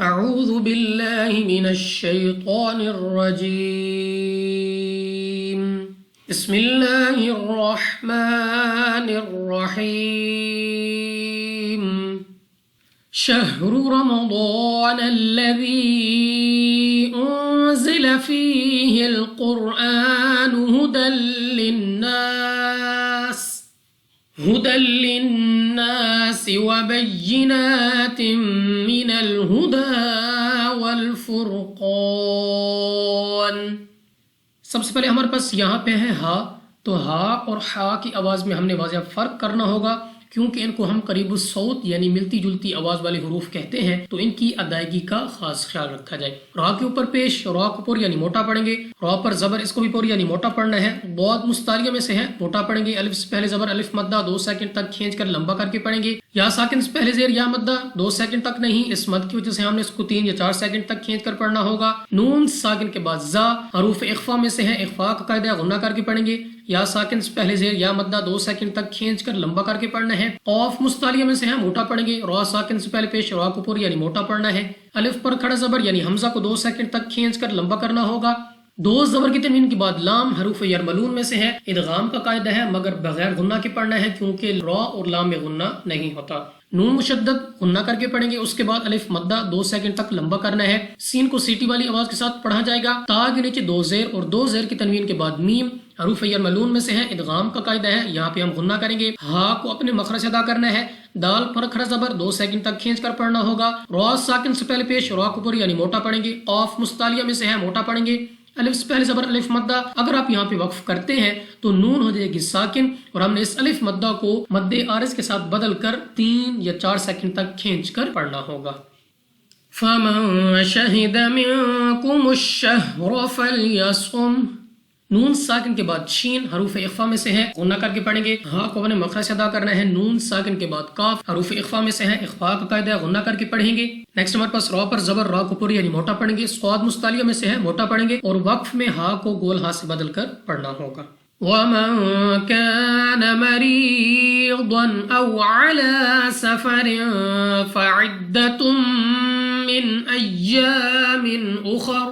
أعوذ بالله من الشيطان الرجيم بسم الله الرحمن الرحيم شهر رمضان الذي أنزل فيه القرآن هدى للناس وبينات من الهدى والفرقان۔ سب سے پہلے ہمارے پاس یہاں پہ ہے ہا، تو ہا اور ہا کی آواز میں ہم نے واضح فرق کرنا ہوگا، کیونکہ ان کو ہم قریب الصوت یعنی ملتی جلتی آواز والے حروف کہتے ہیں، تو ان کی ادائیگی کا خاص خیال رکھا جائے۔ را کے اوپر پیش، را کو پر یعنی موٹا پڑھیں گے، را پر زبر اس کو بھی پر یعنی موٹا پڑھنا ہے۔ ضاد مستعلیہ میں سے ہے، موٹا پڑھیں گے۔ الف سے پہلے زبر الف مدہ 2 سیکنڈ تک کھینچ کر لمبا کر کے پڑھیں گے۔ یا ساکن سے پہلے زیر یا مدہ 2 سیکنڈ تک نہیں، اس مد کی وجہ سے ہم نے اس کو 3 یا 4 سیکنڈ تک کھینچ کر پڑھنا ہوگا۔ نون ساکن کے بعد زا حروف اخفا میں سے ہے، اخفا کا قاعدہ غنہ کر کے پڑھیں گے۔ یا ساکن سے پہلے زیر یا مدہ 2 سیکنڈ تک کھینچ کر لمبا کر کے پڑھنا ہے۔ قاف مستعلیہ میں سے ہے، موٹا پڑھیں گے۔ را ساکن سے پہلے پیش، را کو پر یعنی موٹا پڑھنا ہے۔ الف پر کھڑا زبر یعنی حمزہ کو 2 سیکنڈ تک کھینچ کر لمبا کرنا ہوگا۔ 2 زبر کی تنوین کے بعد لام حروف یرملون میں سے ہے، ادغام کا قاعدہ ہے مگر بغیر غنہ کے پڑھنا ہے، کیونکہ را اور لام میں غنہ نہیں ہوتا۔ نون مشدد غنہ کر کے پڑھیں گے، اس کے بعد الف مدہ 2 سیکنڈ تک لمبا کرنا ہے۔ سین کو سیٹی والی آواز کے ساتھ پڑھا جائے گا۔ تا کے نیچے 2 زیر اور 2 زیر کی تنوین کے بعد میم حروف یرملون میں سے ہے، ادغام کا قاعدہ ہے، یہاں پہ ہم غنہ کریں گے۔ ہا کو اپنے مخرج سے ادا کرنا ہے۔ دال پر کھڑا زبر 2 سیکنڈ تک کھینچ کر پڑھنا ہوگا۔ را ساکن سے پہلے پیش، را کو پر یعنی موٹا پڑھیں گے۔ قاف مستعلیہ میں سے ہے، موٹا پڑھیں گے۔ الف سے پہلے زبر الف مدہ، اگر آپ یہاں پہ وقف کرتے ہیں تو نون ہو جائے گی ساکن، اور ہم نے اس الف مدہ کو مد عارض کے ساتھ بدل کر 3 یا 4 سیکنڈ تک کھینچ کر پڑھنا ہوگا۔ فَمَن شَهِدَ مِنكُمُ الشَّهْرَ فَلْيَصُمْ۔ نون ساکن کے بعد شین حروف اخفا میں سے ہے، غنہ کر کے پڑھیں گے۔ ہا کو اپنے مخرج سے ادا کرنا ہے۔ نون ساکن کے بعد کاف حروف اخفا میں سے ہے، اخفا کا قاعدہ ہے، غنہ کر کے پڑھیں گے۔ نیکسٹ ہمارے پاس را پر زبر، را کو پر یعنی موٹا پڑھیں گے۔ صاد مستعلیہ میں سے ہے، موٹا پڑھیں گے، اور وقف میں ہا کو گول ہا سے بدل کر پڑھنا ہوگا۔ وَمَن كَانَ مَرِيضًا أَوْ عَلَى سَفَرٍ فَعِدَّةٌ مِّنْ أَيَّامٍ أُخَرَ۔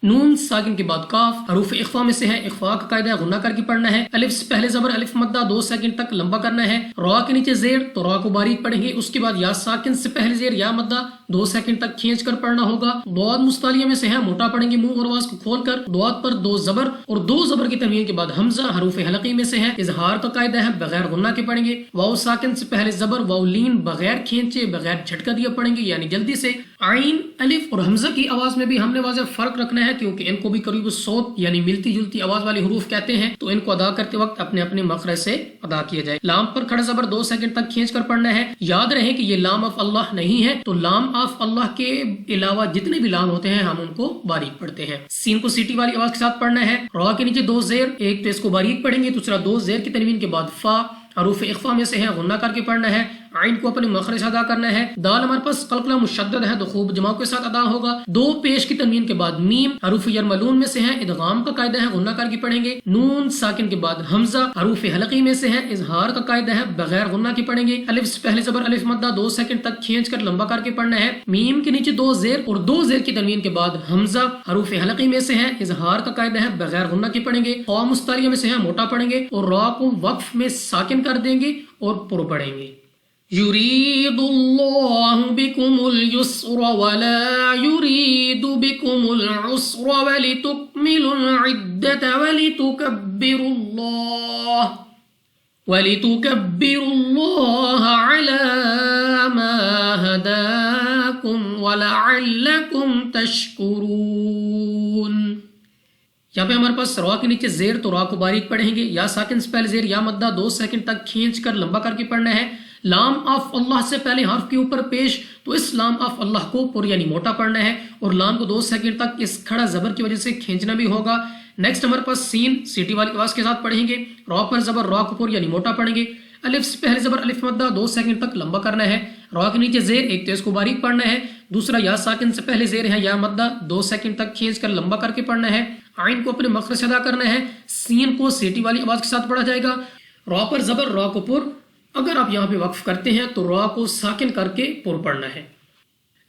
نون ساکن کے بعد کاف حروف اخفا میں سے ہے، اخفا کا قاعدہ غنہ کر کے پڑھنا ہے۔ الف سے پہلے زبر الف مدہ 2 سیکنڈ تک لمبا کرنا ہے۔ را کے نیچے زیر تو را کو باریک پڑھیں گے، اس کے بعد یا ساکن سے پہلے زیر یا مدہ 2 سیکنڈ تک کھینچ کر پڑھنا ہوگا۔ ضاد مستعلیہ میں سے ہے، موٹا پڑھیں گے منہ اور آواز کو کھول کر۔ ضاد پر 2 زبر اور 2 زبر کی تنوین کے بعد حمزہ حروف حلقی میں سے ہے، اظہار کا قاعدہ ہے بغیر غنہ کے پڑھیں گے۔ واو ساکن سے پہلے زبر واو لین بغیر کھینچے بغیر جھٹکا دیا پڑھیں گے، یعنی جلدی سے۔ عین الف اور حمزہ کی آواز میں بھی ہم نے واضح فرق رکھنا ہے، کیونکہ ان کو بھی قریب الصوت یعنی ملتی جلتی آواز والے حروف کہتے ہیں، تو ان کو ادا کرتے وقت اپنے اپنے مخرج سے ادا کیا جائے۔ لام پر کھڑا زبر 2 سیکنڈ تک کھینچ کر پڑھنا ہے۔ یاد رہے کہ یہ لام آف اللہ نہیں ہے، تو لام آف اللہ کے علاوہ جتنے بھی لام ہوتے ہیں ہم ان کو باریک پڑھتے ہیں۔ سین کو سیٹی والی آواز کے ساتھ پڑھنا ہے۔ را کے نیچے 2 زیر، ایک تو اس کو باریک پڑھیں گے، دوسرا 2 زیر کی تنوین کے بعد فا حروف اخفا میں سے ہے، غنہ کر کے پڑھنا ہے۔ عین کو اپنے مخرج ادا کرنا ہے۔ دال ہمارے پاس قلقلہ مشدد ہے، تو خوب جماع کے ساتھ ادا ہوگا۔ 2 پیش کی تنوین کے بعد میم حروف یرملون میں سے ہے، ادغام کا قاعدہ ہے، غنہ کر کے پڑھیں گے۔ نون ساکن کے بعد حمزہ حروف حلقی میں سے ہے، اظہار کا قاعدہ ہے بغیر غنہ کے پڑھیں گے۔ الف سے پہلے زبر الف مدہ 2 سیکنڈ تک کھینچ کر لمبا کر کے پڑھنا ہے۔ میم کے نیچے 2 زیر اور 2 زیر کی تنوین کے بعد حمزہ حروف حلقی میں سے ہے، اظہار کا قاعدہ ہے بغیر غنہ کے پڑھیں گے۔ قا مستعلیہ میں سے ہے، موٹا پڑھیں گے، اور را کو وقف میں ساکن کر دیں گے اور پر پڑھیں گے۔ يريد الله بكم اليسر ولا يريد بكم العسر ولتكملوا العدة ولتكبروا الله على ما هداكم ولعلكم تشكرون۔ یہاں پہ ہمارے پاس را کے نیچے زیر تو را کو باریک پڑھیں گے، یا ساکن سے پہلے زیر یا مدہ 2 سیکنڈ تک کھینچ کر لمبا کر کے پڑھنا ہے۔ لام آف اللہ سے پہلے حرف کے اوپر پیش، تو اس لام آف اللہ کو پر یعنی موٹا پڑھنا ہے، اور لام کو 2 سیکنڈ تک اس کھڑا زبر کی وجہ سے کھینچنا بھی ہوگا۔ نیکسٹ ہمارے پاس سین سیٹی والی آواز کے ساتھ پڑھیں گے۔ را پر زبر را کو پر یعنی موٹا پڑھیں گے۔ الف سے پہلے زبر الف مدہ 2 سیکنڈ تک لمبا کرنا ہے۔ را کے نیچے زیر، ایک تو اس کو باریک پڑھنا ہے، دوسرا یا ساکن سے پہلے زیر ہے یا مدہ 2 سیکنڈ تک کھینچ کر لمبا کر کے پڑھنا ہے۔ عین کو اپنے مخرج سے ادا کرنا ہے۔ سین کو سیٹی والی آواز کے ساتھ پڑھا جائے گا۔ را پر زبر را کو پر، اگر آپ یہاں پہ وقف کرتے ہیں تو را کو ساکن کر کے پر پڑھنا ہے۔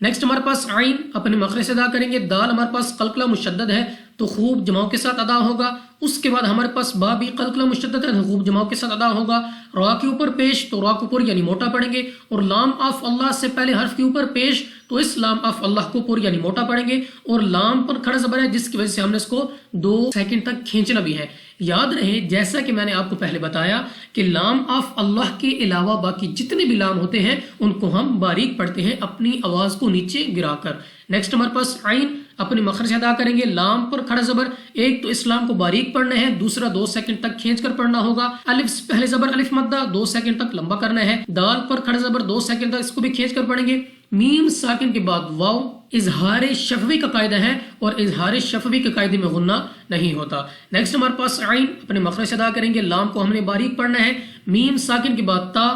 نیکسٹ ہمارے پاس عین اپنے مخرج سے ادا کریں گے. دال ہمارے پاس قلقلہ مشدد ہے تو خوب جماؤں کے ساتھ ادا ہوگا. اس کے بعد ہمارے پاس با بھی قلقلہ مشدد ہے تو خوب جماؤں کے ساتھ ادا ہوگا. را کے اوپر پیش تو را کے اوپر یعنی موٹا پڑھیں گے, اور لام آف اللہ سے پہلے حرف کے اوپر پیش تو اس لام آف اللہ کو اوپر یعنی موٹا پڑھیں گے, اور لام پر کھڑا زبر ہے جس کی وجہ سے ہم نے اس کو 2 سیکنڈ تک کھینچنا بھی ہے. یاد رہے جیسا کہ میں نے آپ کو پہلے بتایا کہ لام آف اللہ کے علاوہ باقی جتنے بھی لام ہوتے ہیں ان کو ہم باریک پڑھتے ہیں اپنی آواز کو نیچے گرا کر. نیکسٹ ہمارے پاس عین اپنے مخرج سے ادا کریں گے. لام پر کھڑا زبر, ایک تو اس لام کو باریک پڑھنا ہے, دوسرا 2 سیکنڈ تک کھینچ کر پڑھنا ہوگا. الف سے پہلے زبر الف مدہ 2 سیکنڈ تک لمبا کرنا ہے. دال پر کھڑا زبر 2 سیکنڈ تک اس کو بھی کھینچ کر پڑھیں گے. میم ساکن کے بعد واو اظہار شفوی کا قاعدہ ہے, اور اظہار شفوی کے قاعدے میں غنہ نہیں ہوتا. نیکسٹ ہمارے پاس عین اپنے مخرج سے ادا کریں گے. لام کو ہم نے باریک پڑھنا ہے. میم ساکن کے بعد تا,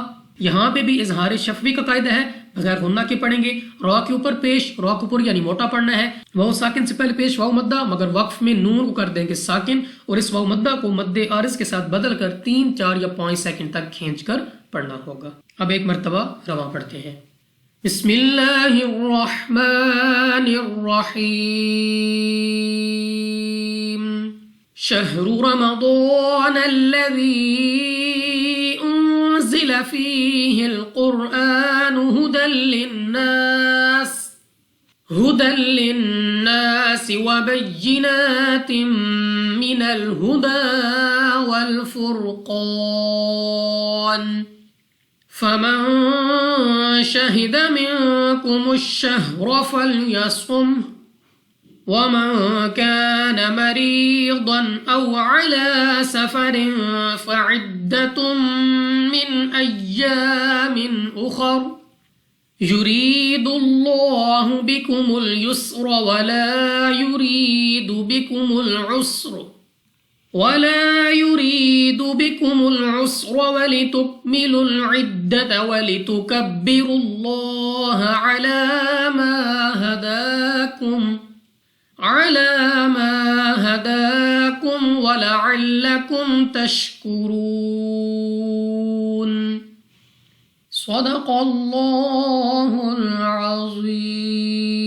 یہاں پہ بھی اظہار شفوی کا قاعدہ ہے, بغیر غنہ کے پڑھیں گے. را کے اوپر پیش, را کے اوپر یعنی موٹا پڑھنا ہے. واو ساکن سے پہلے پیش واو مدہ, مگر وقف میں نون کو کر دیں گے ساکن, اور اس واو مدہ کو مد عارض کے ساتھ بدل کر 3 4 یا 5 سیکنڈ تک کھینچ کر پڑھنا ہوگا. اب ایک مرتبہ رواں پڑھتے ہیں. بسم اللہ الرحمن الرحیم. شہر رمضان الذی انزل فیہ القرآن هدى للناس وبينات من الهدى والفرقان فمن شهد منكم الشهر فليصمه ومن كان مريضا أو على سفر فعدة من أيام أخر يريد الله بكم اليسر ولا يريد بكم العسر ولتكملوا العدة ولتكبروا الله على ما هداكم ولعلكم تشكرون. صدق اللہ العظیم.